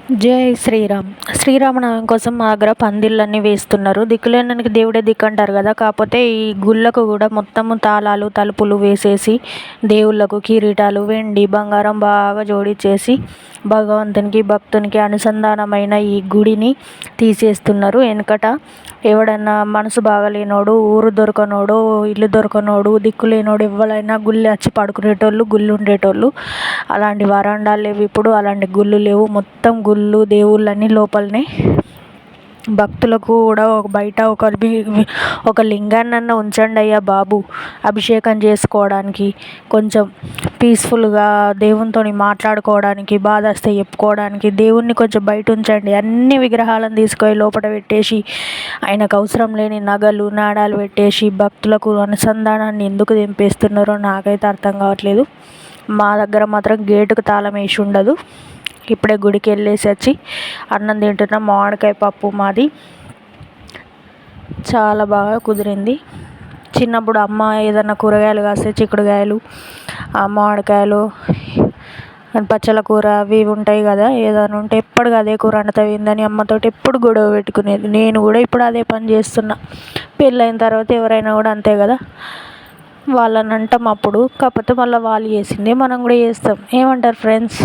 జై శ్రీరామ్. శ్రీరామనవమి కోసం మా దగ్గర పందిళ్ళన్నీ వేస్తున్నారు. దిక్కులేనోనికి దేవుడే దిక్కు అంటారు కదా. కాకపోతే ఈ గుళ్ళకు కూడా మొత్తము తాళాలు తలుపులు వేసేసి దేవుళ్ళకు కిరీటాలు వెండి బంగారం బాగా జోడించేసి భగవంతునికి భక్తునికి అనుసంధానమైన ఈ గుడిని తీసేస్తున్నారు. వెనకట ఎవడన్నా మనసు బాగలేనోడు, ఊరు దొరకనోడు, ఇల్లు దొరకనోడు, దిక్కులేనోడు ఎవరైనా గుళ్ళు వచ్చి పడుకునేటోళ్ళు, గుళ్ళు ఉండేటోళ్ళు. అలాంటి వరండాలు లేవు ఇప్పుడు, అలాంటి గుళ్ళు లేవు. మొత్తం గుళ్ళు దేవుళ్ళన్నీ లోపలనే. భక్తులకు కూడా బయట ఒక లింగాన్నన్నా ఉంచండి అయ్యా బాబు, అభిషేకం చేసుకోవడానికి, కొంచెం పీస్ఫుల్గా దేవునితో మాట్లాడుకోవడానికి, బాధ వస్తే చెప్పుకోవడానికి దేవుణ్ణి కొంచెం బయట ఉంచండి. అన్ని విగ్రహాలను తీసుకొని లోపల పెట్టేసి ఆయనకు అవసరం లేని నగలు నాడాలు పెట్టేసి భక్తులకు అనుసంధానాన్ని ఎందుకు తెంపేస్తున్నారో నాకైతే అర్థం కావట్లేదు. మా దగ్గర మాత్రం గేటుకు తాళం వేసి ఉండదు. ఇప్పుడే గుడికి వెళ్ళేసి వచ్చి అన్నం తింటున్నాం. మామిడికాయ పప్పు మాది చాలా బాగా కుదిరింది. చిన్నప్పుడు అమ్మ ఏదైనా కూరగాయలు కాస్తే చిక్కుడుకాయలు, మామిడికాయలు, పచ్చల కూర అవి ఇవి ఉంటాయి కదా, ఏదైనా ఉంటే ఎప్పటికీ అదే కూర వండుతావేందని అమ్మతోటి ఎప్పుడు గొడవ పెట్టుకునేది. నేను కూడా ఇప్పుడు అదే పని చేస్తున్నా. పెళ్ళైన తర్వాత ఎవరైనా కూడా అంతే కదా, వాళ్ళని అంటాం అప్పుడు. కాకపోతే మళ్ళీ వాళ్ళు చేసిందే మనం కూడా చేస్తాం. ఏమంటారు ఫ్రెండ్స్?